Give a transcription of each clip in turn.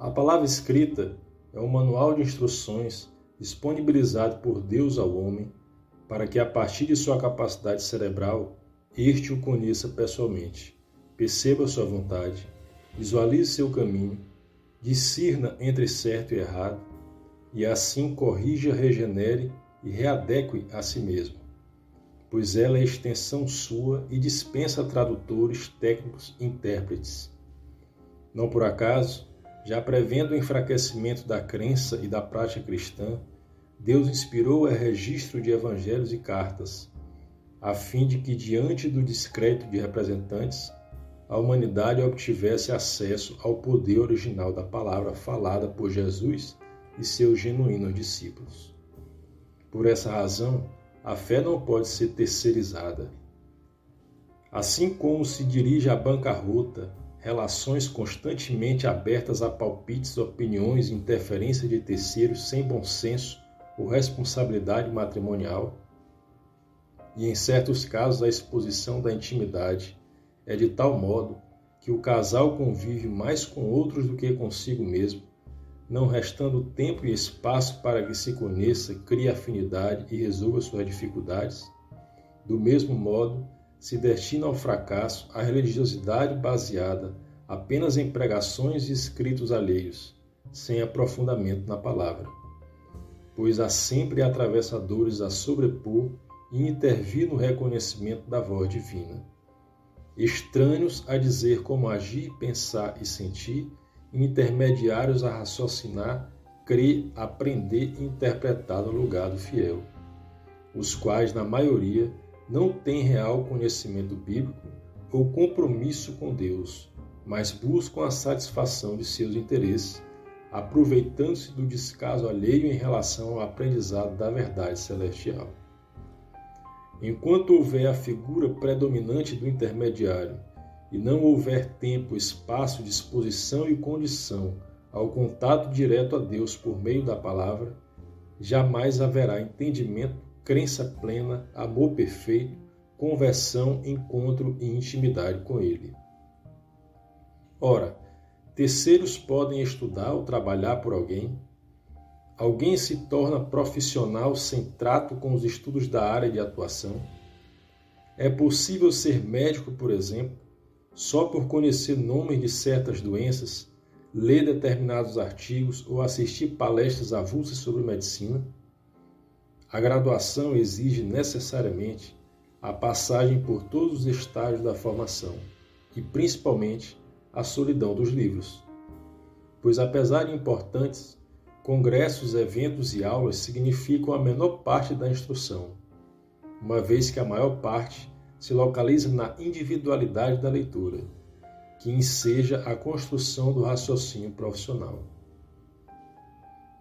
A palavra escrita é um manual de instruções disponibilizado por Deus ao homem para que, a partir de sua capacidade cerebral, este o conheça pessoalmente, perceba sua vontade, visualize seu caminho, discirna entre certo e errado, e assim corrija, regenere e readeque a si mesmo, pois ela é extensão sua e dispensa tradutores, técnicos e intérpretes. Não por acaso, já prevendo o enfraquecimento da crença e da prática cristã, Deus inspirou o registro de evangelhos e cartas, a fim de que, diante do descrédito de representantes, a humanidade obtivesse acesso ao poder original da palavra falada por Jesus e seus genuínos discípulos. Por essa razão, a fé não pode ser terceirizada. Assim como se dirige à bancarrota, relações constantemente abertas a palpites, opiniões e interferência de terceiros sem bom senso ou responsabilidade matrimonial, e em certos casos a exposição da intimidade é de tal modo que o casal convive mais com outros do que consigo mesmo, não restando tempo e espaço para que se conheça, crie afinidade e resolva suas dificuldades. Do mesmo modo, se destina ao fracasso a religiosidade baseada apenas em pregações e escritos alheios, sem aprofundamento na palavra. Pois há sempre atravessadores a sobrepor e intervir no reconhecimento da voz divina. Estranhos a dizer como agir, pensar e sentir, e intermediários a raciocinar, crer, aprender e interpretar no lugar do fiel, os quais, na maioria, não têm real conhecimento bíblico ou compromisso com Deus, mas buscam a satisfação de seus interesses, aproveitando-se do descaso alheio em relação ao aprendizado da verdade celestial. Enquanto houver a figura predominante do intermediário e não houver tempo, espaço, disposição e condição ao contato direto a Deus por meio da palavra, jamais haverá entendimento, crença plena, amor perfeito, conversão, encontro e intimidade com Ele. Ora, terceiros podem estudar ou trabalhar por alguém? Alguém se torna profissional sem trato com os estudos da área de atuação? É possível ser médico, por exemplo, só por conhecer nomes de certas doenças, ler determinados artigos ou assistir palestras avulsas sobre medicina? A graduação exige necessariamente a passagem por todos os estágios da formação e, principalmente, a solidão dos livros. Pois, apesar de importantes, congressos, eventos e aulas significam a menor parte da instrução, uma vez que a maior parte se localiza na individualidade da leitura, que enseja a construção do raciocínio profissional.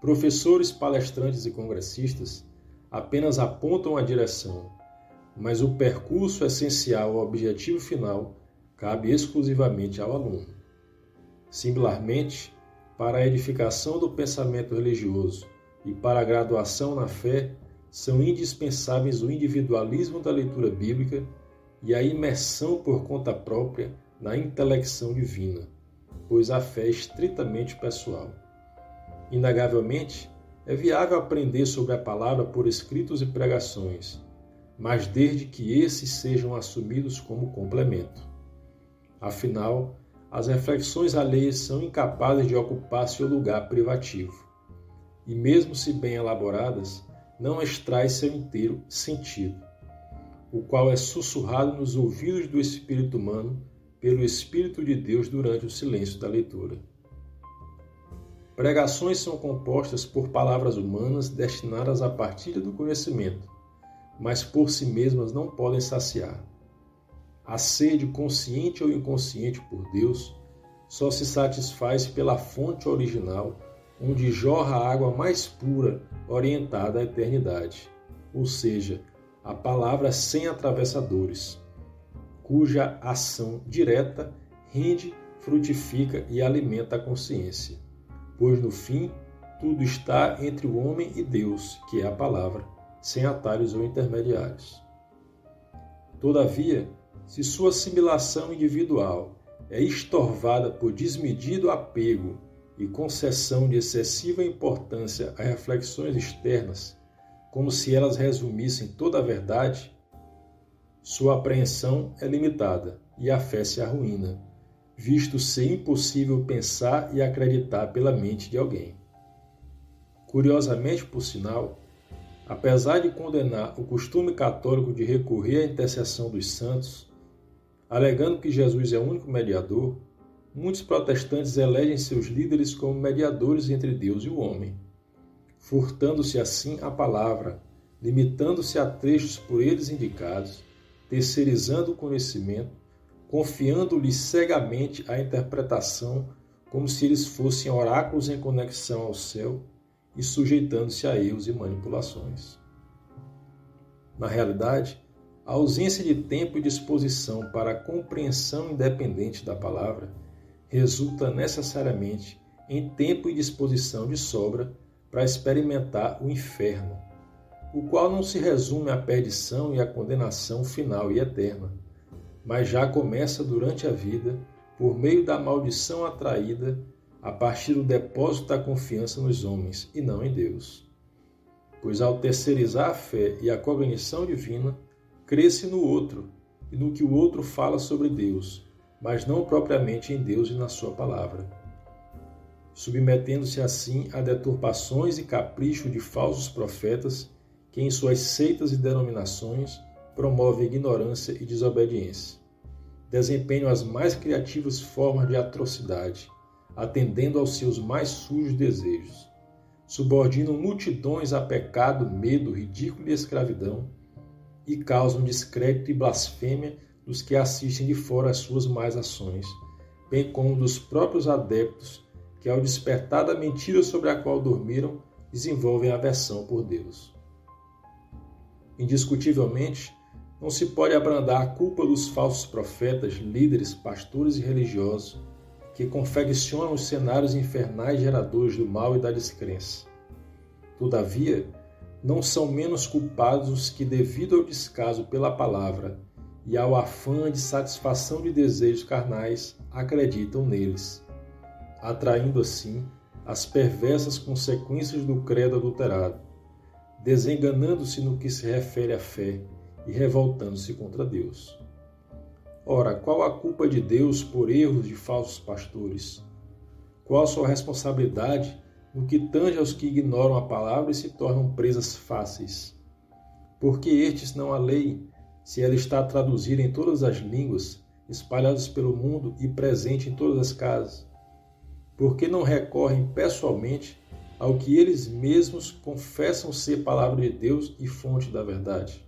Professores, palestrantes e congressistas apenas apontam a direção, mas o percurso essencial ao objetivo final cabe exclusivamente ao aluno. Similarmente, para a edificação do pensamento religioso e para a graduação na fé, são indispensáveis o individualismo da leitura bíblica e a imersão por conta própria na intelecção divina, pois a fé é estritamente pessoal. Indagavelmente, é viável aprender sobre a palavra por escritos e pregações, mas desde que esses sejam assumidos como complemento. Afinal, as reflexões alheias são incapazes de ocupar seu lugar privativo, e mesmo se bem elaboradas, não extrai seu inteiro sentido, o qual é sussurrado nos ouvidos do espírito humano pelo Espírito de Deus durante o silêncio da leitura. Pregações são compostas por palavras humanas destinadas à partilha do conhecimento, mas por si mesmas não podem saciar. A sede, consciente ou inconsciente por Deus, só se satisfaz pela fonte original, onde jorra a água mais pura, orientada à eternidade, ou seja, a palavra sem atravessadores, cuja ação direta rende, frutifica e alimenta a consciência. Pois, no fim, tudo está entre o homem e Deus, que é a palavra, sem atalhos ou intermediários. Todavia, se sua assimilação individual é estorvada por desmedido apego e concessão de excessiva importância a reflexões externas, como se elas resumissem toda a verdade, sua apreensão é limitada e a fé se arruína, visto ser impossível pensar e acreditar pela mente de alguém. Curiosamente, por sinal, apesar de condenar o costume católico de recorrer à intercessão dos santos, alegando que Jesus é o único mediador, muitos protestantes elegem seus líderes como mediadores entre Deus e o homem, furtando-se assim a palavra, limitando-se a trechos por eles indicados, terceirizando o conhecimento, confiando-lhes cegamente a interpretação como se eles fossem oráculos em conexão ao céu e sujeitando-se a erros e manipulações. Na realidade, a ausência de tempo e disposição para a compreensão independente da palavra resulta necessariamente em tempo e disposição de sobra para experimentar o inferno, o qual não se resume à perdição e à condenação final e eterna, mas já começa durante a vida por meio da maldição atraída a partir do depósito da confiança nos homens e não em Deus. Pois ao terceirizar a fé e a cognição divina, crê-se no outro e no que o outro fala sobre Deus, mas não propriamente em Deus e na sua palavra, submetendo-se assim a deturpações e caprichos de falsos profetas que em suas seitas e denominações promovem ignorância e desobediência. Desempenham as mais criativas formas de atrocidade, atendendo aos seus mais sujos desejos. Subordinam multidões a pecado, medo, ridículo e escravidão e causam descrédito e blasfêmia dos que assistem de fora às suas más ações, bem como dos próprios adeptos que, ao despertar da mentira sobre a qual dormiram, desenvolvem aversão por Deus. Indiscutivelmente, não se pode abrandar a culpa dos falsos profetas, líderes, pastores e religiosos que confeccionam os cenários infernais geradores do mal e da descrença. Todavia, não são menos culpados os que, devido ao descaso pela palavra e ao afã de satisfação de desejos carnais, acreditam neles, atraindo assim as perversas consequências do credo adulterado, desenganando-se no que se refere à fé e revoltando-se contra Deus. Ora, qual a culpa de Deus por erros de falsos pastores? Qual a sua responsabilidade no que tange aos que ignoram a palavra e se tornam presas fáceis? Porque estes não há lei, se ela está traduzida em todas as línguas, espalhadas pelo mundo e presente em todas as casas? Porque não recorrem pessoalmente ao que eles mesmos confessam ser palavra de Deus e fonte da verdade?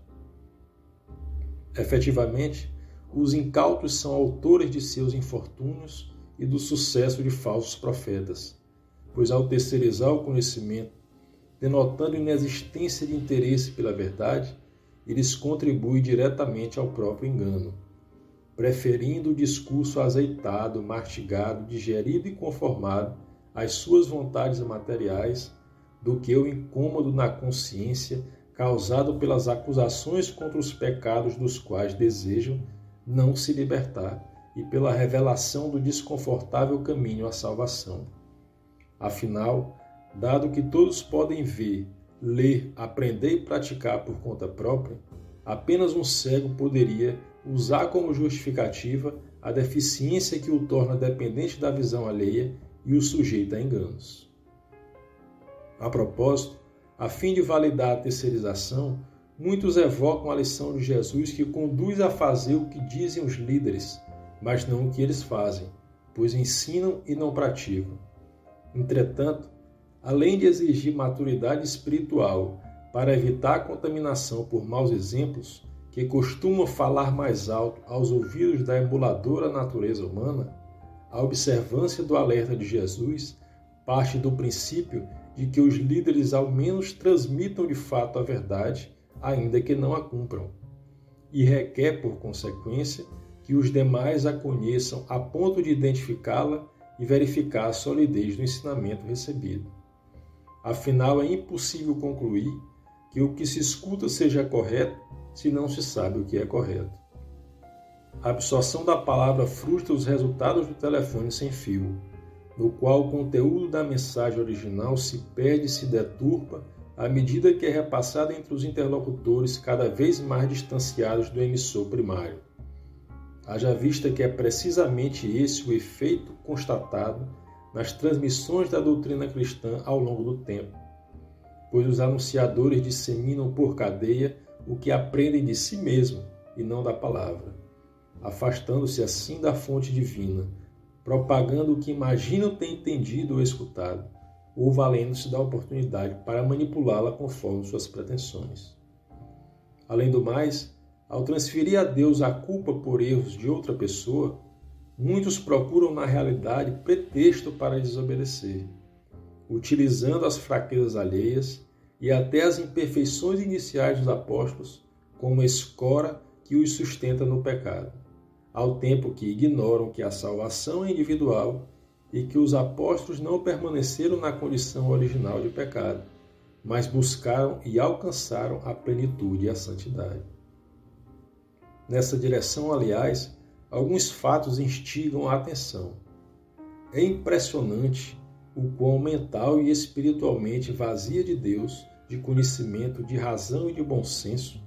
Efetivamente, os incautos são autores de seus infortúnios e do sucesso de falsos profetas, pois ao terceirizar o conhecimento, denotando inexistência de interesse pela verdade, eles contribuem diretamente ao próprio engano, preferindo o discurso azeitado, mastigado, digerido e conformado às suas vontades materiais do que o incômodo na consciência causado pelas acusações contra os pecados dos quais desejam não se libertar e pela revelação do desconfortável caminho à salvação. Afinal, dado que todos podem ver, ler, aprender e praticar por conta própria, apenas um cego poderia usar como justificativa a deficiência que o torna dependente da visão alheia e o sujeita a enganos. A propósito, a fim de validar a terceirização, muitos evocam a lição de Jesus que conduz a fazer o que dizem os líderes, mas não o que eles fazem, pois ensinam e não praticam. Entretanto, além de exigir maturidade espiritual para evitar a contaminação por maus exemplos, que costumam falar mais alto aos ouvidos da emuladora natureza humana, a observância do alerta de Jesus parte do princípio de que os líderes ao menos transmitam de fato a verdade, ainda que não a cumpram, e requer, por consequência, que os demais a conheçam a ponto de identificá-la e verificar a solidez do ensinamento recebido. Afinal, é impossível concluir que o que se escuta seja correto se não se sabe o que é correto. A absorção da palavra frustra os resultados do telefone sem fio, no qual o conteúdo da mensagem original se perde e se deturpa à medida que é repassada entre os interlocutores cada vez mais distanciados do emissor primário. Haja vista que é precisamente esse o efeito constatado nas transmissões da doutrina cristã ao longo do tempo, pois os anunciadores disseminam por cadeia o que aprendem de si mesmo e não da palavra, afastando-se assim da fonte divina, propagando o que imaginam ter entendido ou escutado, ou valendo-se da oportunidade para manipulá-la conforme suas pretensões. Além do mais, ao transferir a Deus a culpa por erros de outra pessoa, muitos procuram na realidade pretexto para desobedecer, utilizando as fraquezas alheias e até as imperfeições iniciais dos apóstolos como escora que os sustenta no pecado, ao tempo que ignoram que a salvação é individual e que os apóstolos não permaneceram na condição original de pecado, mas buscaram e alcançaram a plenitude e a santidade. Nessa direção, aliás, alguns fatos instigam a atenção. É impressionante o quão mental e espiritualmente vazia de Deus, de conhecimento, de razão e de bom senso,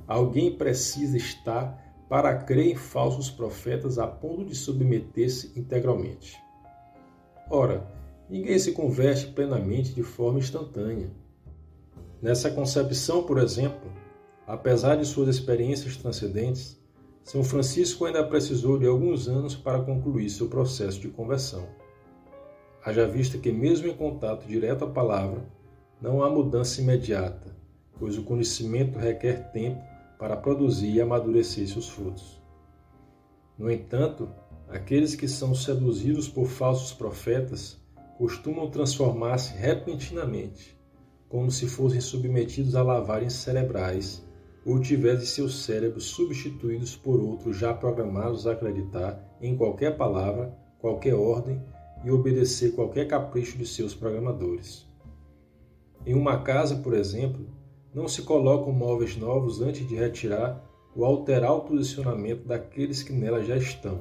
alguém precisa estar para crer em falsos profetas a ponto de submeter-se integralmente. Ora, ninguém se converte plenamente de forma instantânea. Nessa concepção, por exemplo, apesar de suas experiências transcendentes, São Francisco ainda precisou de alguns anos para concluir seu processo de conversão. Haja vista que, mesmo em contato direto à palavra, não há mudança imediata, pois o conhecimento requer tempo para produzir e amadurecer seus frutos. No entanto, aqueles que são seduzidos por falsos profetas costumam transformar-se repentinamente, como se fossem submetidos a lavagens cerebrais ou tivessem seus cérebros substituídos por outros já programados a acreditar em qualquer palavra, qualquer ordem e obedecer qualquer capricho de seus programadores. Em uma casa, por exemplo, não se colocam móveis novos antes de retirar ou alterar o posicionamento daqueles que nela já estão.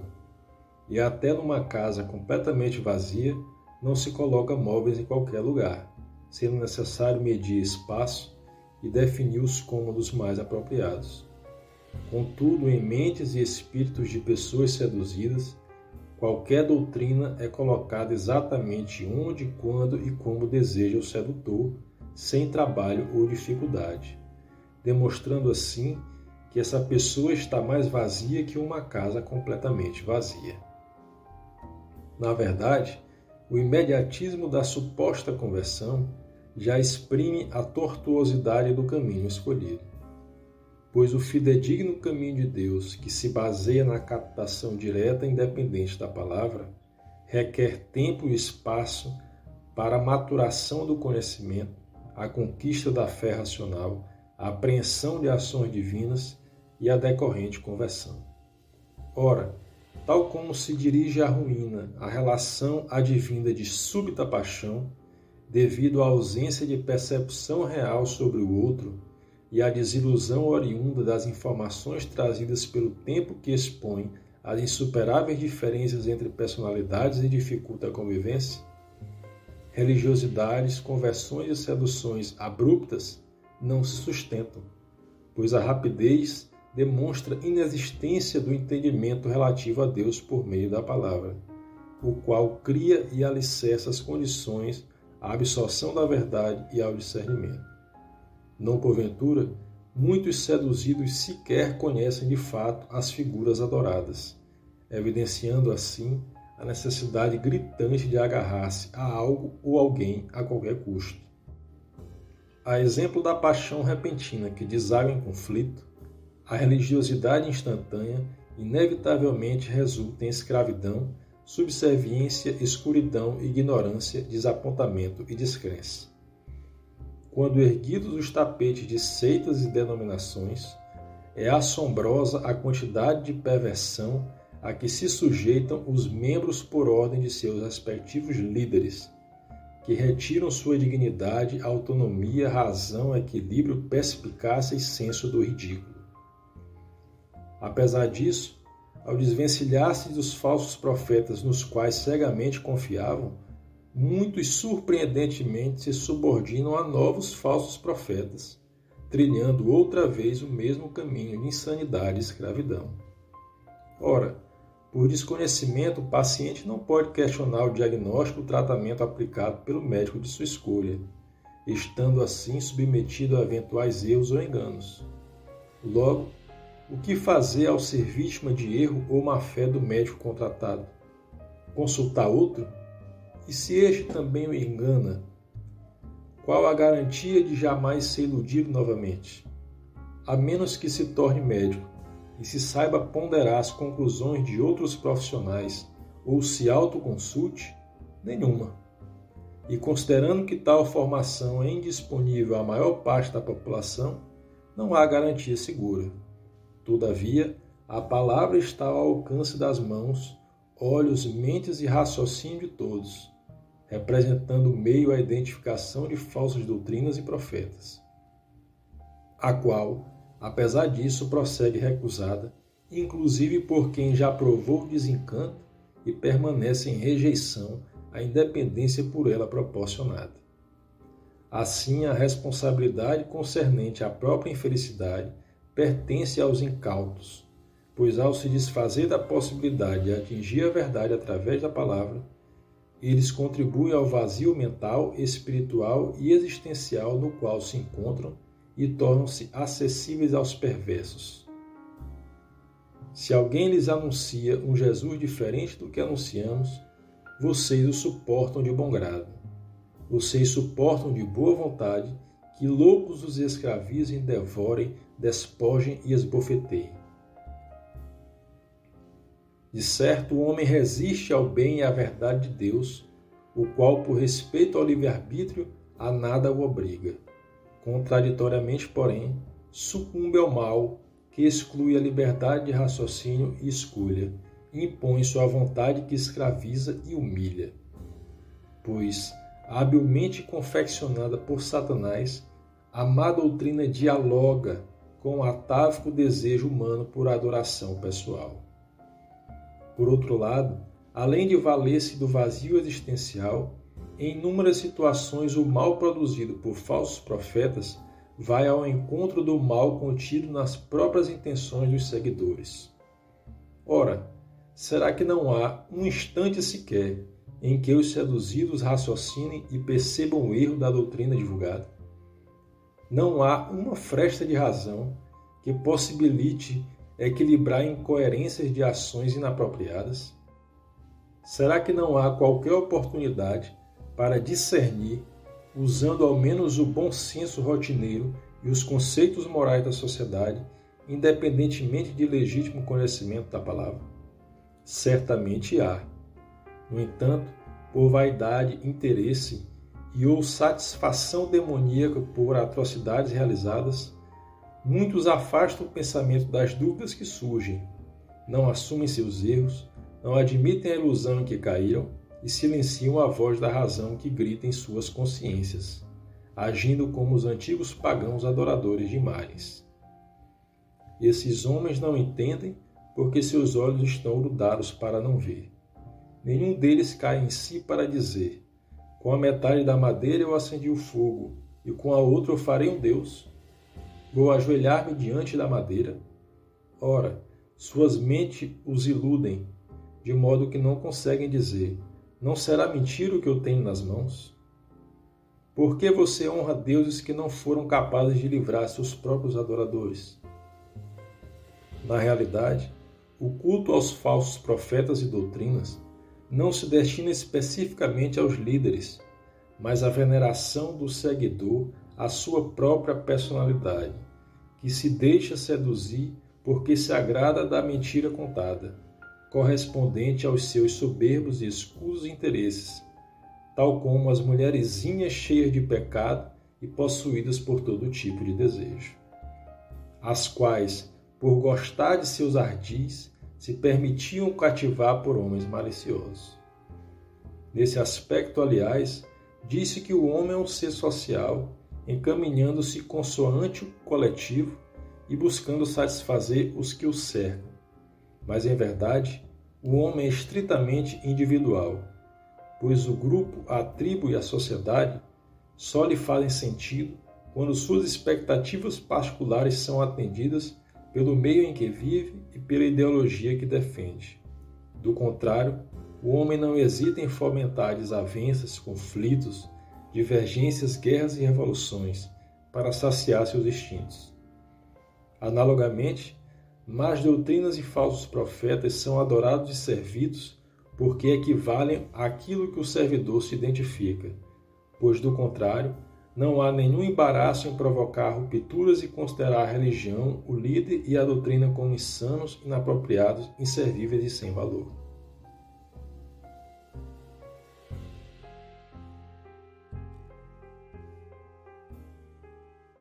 E até numa casa completamente vazia, não se coloca móveis em qualquer lugar, sendo necessário medir espaço e definir os cômodos mais apropriados. Contudo, em mentes e espíritos de pessoas seduzidas, qualquer doutrina é colocada exatamente onde, quando e como deseja o sedutor, sem trabalho ou dificuldade, demonstrando assim que essa pessoa está mais vazia que uma casa completamente vazia. Na verdade, o imediatismo da suposta conversão já exprime a tortuosidade do caminho escolhido, pois o fidedigno caminho de Deus, que se baseia na captação direta e independente da palavra, requer tempo e espaço para a maturação do conhecimento, a conquista da fé racional, a apreensão de ações divinas e a decorrente conversão. Ora, tal como se dirige à ruína a relação advinda de súbita paixão, devido à ausência de percepção real sobre o outro e à desilusão oriunda das informações trazidas pelo tempo que expõe às insuperáveis diferenças entre personalidades e dificulta a convivência, religiosidades, conversões e seduções abruptas não se sustentam, pois a rapidez demonstra inexistência do entendimento relativo a Deus por meio da palavra, o qual cria e alicerça as condições à absorção da verdade e ao discernimento. Não porventura, muitos seduzidos sequer conhecem de fato as figuras adoradas, evidenciando assim a necessidade gritante de agarrar-se a algo ou alguém a qualquer custo. A exemplo da paixão repentina que deságua em conflito, a religiosidade instantânea inevitavelmente resulta em escravidão, subserviência, escuridão, ignorância, desapontamento e descrença. Quando erguidos os tapetes de seitas e denominações, é assombrosa a quantidade de perversão a que se sujeitam os membros por ordem de seus respectivos líderes, que retiram sua dignidade, autonomia, razão, equilíbrio, perspicácia e senso do ridículo. Apesar disso, ao desvencilhar-se dos falsos profetas nos quais cegamente confiavam, muitos surpreendentemente se subordinam a novos falsos profetas, trilhando outra vez o mesmo caminho de insanidade e escravidão. Ora, por desconhecimento, o paciente não pode questionar o diagnóstico ou tratamento aplicado pelo médico de sua escolha, estando assim submetido a eventuais erros ou enganos. Logo, o que fazer ao ser vítima de erro ou má-fé do médico contratado? Consultar outro? E se este também o engana? Qual a garantia de jamais ser iludido novamente? A menos que se torne médico e se saiba ponderar as conclusões de outros profissionais ou se autoconsulte, nenhuma. E considerando que tal formação é indisponível à maior parte da população, não há garantia segura. Todavia, a palavra está ao alcance das mãos, olhos, mentes e raciocínio de todos, representando meio à identificação de falsas doutrinas e profetas, a qual, apesar disso, prossegue recusada, inclusive por quem já provou o desencanto e permanece em rejeição à independência por ela proporcionada. Assim, a responsabilidade concernente à própria infelicidade pertence aos incautos, pois ao se desfazer da possibilidade de atingir a verdade através da palavra, eles contribuem ao vazio mental, espiritual e existencial no qual se encontram e tornam-se acessíveis aos perversos. Se alguém lhes anuncia um Jesus diferente do que anunciamos, vocês o suportam de bom grado. Vocês suportam de boa vontade que loucos os escravizem, devorem, despojem e esbofeteiem. De certo, o homem resiste ao bem e à verdade de Deus, o qual, por respeito ao livre-arbítrio, a nada o obriga. Contraditoriamente, porém, sucumbe ao mal, que exclui a liberdade de raciocínio e escolha, e impõe sua vontade que escraviza e humilha. Pois, habilmente confeccionada por Satanás, a má doutrina dialoga com o atávico desejo humano por adoração pessoal. Por outro lado, além de valer-se do vazio existencial, em inúmeras situações o mal produzido por falsos profetas vai ao encontro do mal contido nas próprias intenções dos seguidores. Ora, será que não há um instante sequer em que os seduzidos raciocinem e percebam o erro da doutrina divulgada? Não há uma fresta de razão que possibilite equilibrar incoerências de ações inapropriadas? Será que não há qualquer oportunidade para discernir, usando ao menos o bom senso rotineiro e os conceitos morais da sociedade, independentemente de legítimo conhecimento da palavra? Certamente há. No entanto, por vaidade, interesse e ou satisfação demoníaca por atrocidades realizadas, muitos afastam o pensamento das dúvidas que surgem, não assumem seus erros, não admitem a ilusão em que caíram e silenciam a voz da razão que grita em suas consciências, agindo como os antigos pagãos adoradores de imagens. Esses homens não entendem porque seus olhos estão grudados para não ver. Nenhum deles cai em si para dizer: com a metade da madeira eu acendi o fogo, e com a outra eu farei um Deus. Vou ajoelhar-me diante da madeira. Ora, suas mentes os iludem, de modo que não conseguem dizer: não será mentira o que eu tenho nas mãos? Por que você honra deuses que não foram capazes de livrar seus próprios adoradores? Na realidade, o culto aos falsos profetas e doutrinas não se destina especificamente aos líderes, mas à veneração do seguidor à sua própria personalidade, que se deixa seduzir porque se agrada da mentira contada, correspondente aos seus soberbos e escusos interesses, tal como as mulherzinhas cheias de pecado e possuídas por todo tipo de desejo, as quais, por gostar de seus ardis, se permitiam cativar por homens maliciosos. Nesse aspecto, aliás, disse que o homem é um ser social, encaminhando-se consoante o coletivo e buscando satisfazer os que o cercam. Mas, em verdade, o homem é estritamente individual, pois o grupo, a tribo e a sociedade só lhe fazem sentido quando suas expectativas particulares são atendidas pelo meio em que vive e pela ideologia que defende. Do contrário, o homem não hesita em fomentar desavenças, conflitos, divergências, guerras e revoluções para saciar seus instintos. Analogamente, más doutrinas e falsos profetas são adorados e servidos porque equivalem àquilo que o servidor se identifica, pois, do contrário, não há nenhum embaraço em provocar rupturas e considerar a religião, o líder e a doutrina como insanos, inapropriados, inservíveis e sem valor.